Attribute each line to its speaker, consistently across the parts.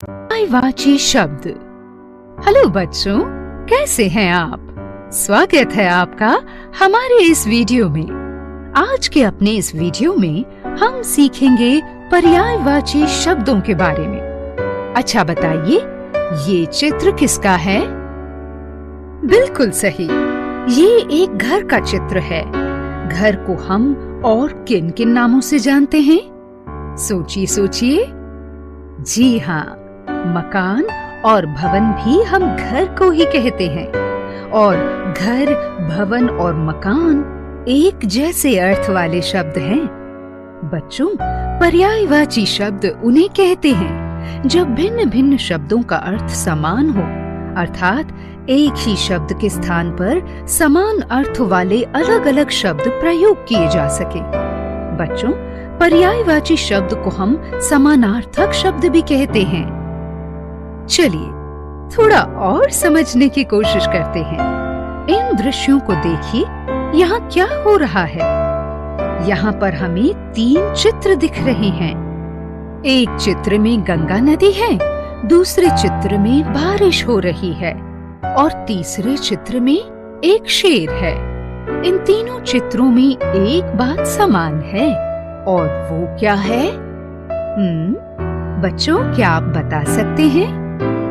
Speaker 1: पर्यायवाची शब्द। हेलो बच्चों, कैसे हैं आप? स्वागत है आपका हमारे इस वीडियो में। आज के अपने इस वीडियो में हम सीखेंगे पर्यायवाची शब्दों के बारे में। अच्छा बताइए, ये चित्र किसका है? बिल्कुल सही, ये एक घर का चित्र है। घर को हम और किन किन नामों से जानते हैं? सोचिए सोचिए। जी हाँ, मकान और भवन भी हम घर को ही कहते हैं। और घर, भवन और मकान एक जैसे अर्थ वाले शब्द हैं। बच्चों, पर्यायवाची शब्द उन्हें कहते हैं जब भिन्न भिन्न शब्दों का अर्थ समान हो, अर्थात एक ही शब्द के स्थान पर समान अर्थ वाले अलग अलग शब्द प्रयोग किए जा सके। बच्चों, पर्यायवाची शब्द को हम समानार्थक शब्द भी कहते हैं। चलिए थोड़ा और समझने की कोशिश करते हैं। इन दृश्यों को देखिए, यहाँ क्या हो रहा है? यहाँ पर हमें 3 चित्र दिख रहे हैं। एक चित्र में गंगा नदी है, दूसरे चित्र में बारिश हो रही है और तीसरे चित्र में एक शेर है। इन तीनों चित्रों में एक बात समान है, और वो क्या है? बच्चों, क्या आप बता सकते हैं?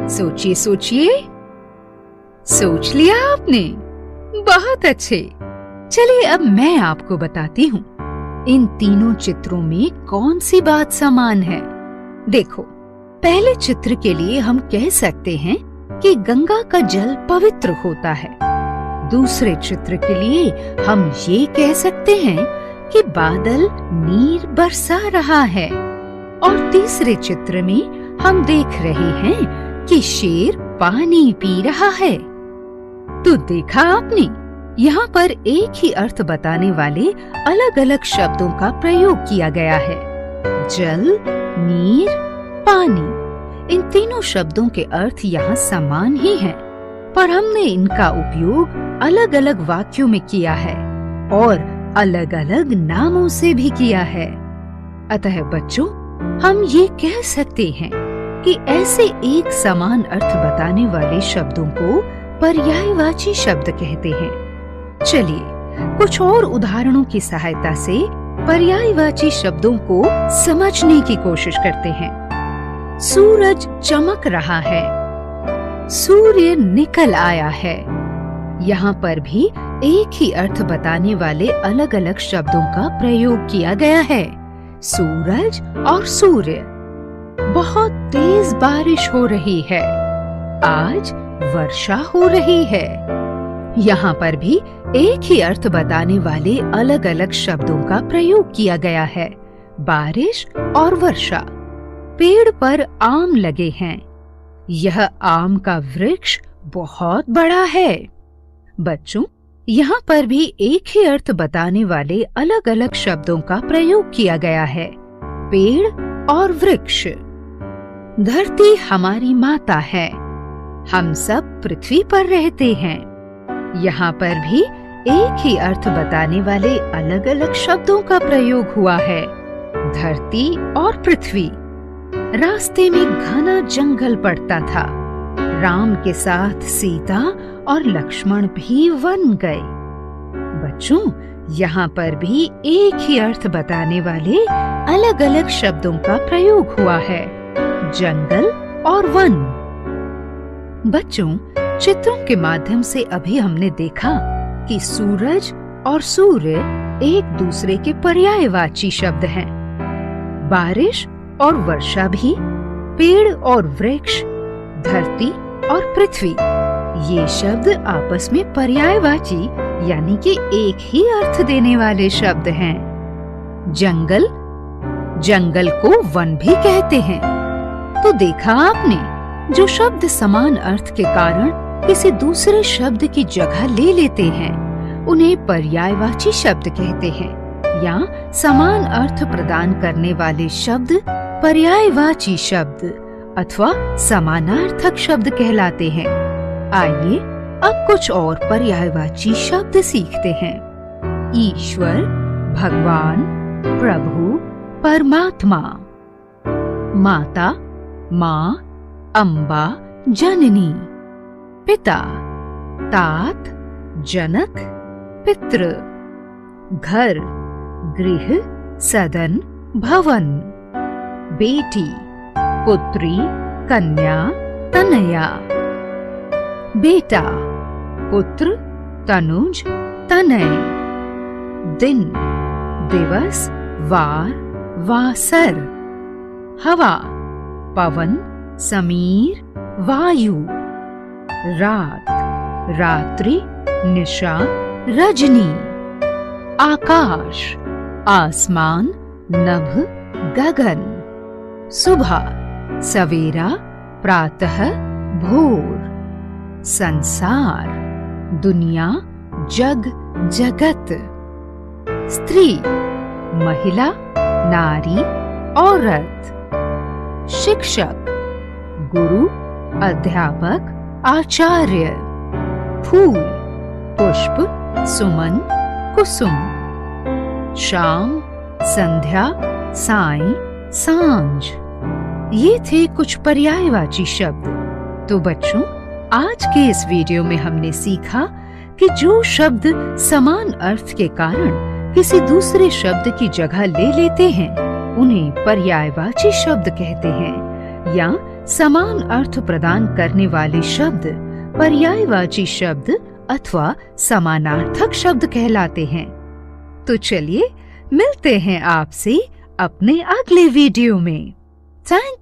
Speaker 1: सोचिए सोचिए। सोच लिया आपने? बहुत अच्छे। चलिए अब मैं आपको बताती हूँ इन तीनों चित्रों में कौन सी बात समान है। देखो, पहले चित्र के लिए हम कह सकते हैं कि गंगा का जल पवित्र होता है। दूसरे चित्र के लिए हम ये कह सकते हैं कि बादल नीर बरसा रहा है। और तीसरे चित्र में हम देख रहे हैं कि शेर पानी पी रहा है। तो देखा आपने, यहाँ पर एक ही अर्थ बताने वाले अलग अलग शब्दों का प्रयोग किया गया है। जल, नीर, पानी, इन तीनों शब्दों के अर्थ यहाँ समान ही हैं, पर हमने इनका उपयोग अलग अलग वाक्यों में किया है और अलग अलग नामों से भी किया है। अतः बच्चों, हम ये कह सकते हैं कि ऐसे एक समान अर्थ बताने वाले शब्दों को पर्यायवाची शब्द कहते हैं। चलिए कुछ और उदाहरणों की सहायता से पर्यायवाची शब्दों को समझने की कोशिश करते हैं। सूरज चमक रहा है, सूर्य निकल आया है। यहाँ पर भी एक ही अर्थ बताने वाले अलग अलग शब्दों का प्रयोग किया गया है। सूरज और सूर्य। बहुत तेज बारिश हो रही है, आज वर्षा हो रही है। यहाँ पर भी एक ही अर्थ बताने वाले अलग अलग शब्दों का प्रयोग किया गया है। बारिश और वर्षा। पेड़ पर आम लगे हैं, यह आम का वृक्ष बहुत बड़ा है। बच्चों, यहाँ पर भी एक ही अर्थ बताने वाले अलग अलग शब्दों का प्रयोग किया गया है। पेड़ और वृक्ष। धरती हमारी माता है, हम सब पृथ्वी पर रहते हैं। यहाँ पर भी एक ही अर्थ बताने वाले अलग अलग शब्दों का प्रयोग हुआ है। धरती और पृथ्वी। रास्ते में घना जंगल पड़ता था, राम के साथ सीता और लक्ष्मण भी वन गए। बच्चों, यहाँ पर भी एक ही अर्थ बताने वाले अलग अलग शब्दों का प्रयोग हुआ है। जंगल और वन। बच्चों, चित्रों के माध्यम से अभी हमने देखा कि सूरज और सूर्य एक दूसरे के पर्यायवाची शब्द हैं। बारिश और वर्षा भी, पेड़ और वृक्ष, धरती और पृथ्वी, ये शब्द आपस में पर्यायवाची यानी कि एक ही अर्थ देने वाले शब्द हैं। जंगल, जंगल को वन भी कहते हैं। तो देखा आपने, जो शब्द समान अर्थ के कारण किसी दूसरे शब्द की जगह ले लेते हैं, उन्हें पर्यायवाची शब्द कहते हैं, या समान अर्थ प्रदान करने वाले शब्द पर्यायवाची शब्द अथवा समानार्थक शब्द कहलाते हैं। आइए अब कुछ और पर्यायवाची शब्द सीखते हैं। ईश्वर, भगवान, प्रभु, परमात्मा। माता, माँ, अम्बा जननी। पिता तात जनक पितृ। घर गृह सदन भवन। बेटी पुत्री कन्या तनया। बेटा पुत्र तनुज तनय। दिन दिवस वार वासर। हवा पवन समीर वायु। रात रात्रि निशा रजनी। आकाश आसमान नभ गगन। सुबह सवेरा प्रातः भोर। संसार दुनिया जग जगत। स्त्री महिला नारी औरत। शिक्षक गुरु अध्यापक आचार्य। फूल पुष्प सुमन कुसुम। शाम संध्या सायं सांझ। ये थे कुछ पर्यायवाची शब्द। तो बच्चों, आज के इस वीडियो में हमने सीखा कि जो शब्द समान अर्थ के कारण किसी दूसरे शब्द की जगह ले लेते हैं उन्हें पर्यायवाची शब्द कहते हैं, या समान अर्थ प्रदान करने वाले शब्द पर्यायवाची शब्द अथवा समानार्थक शब्द कहलाते हैं। तो चलिए मिलते हैं आपसे अपने अगले वीडियो में। थैंक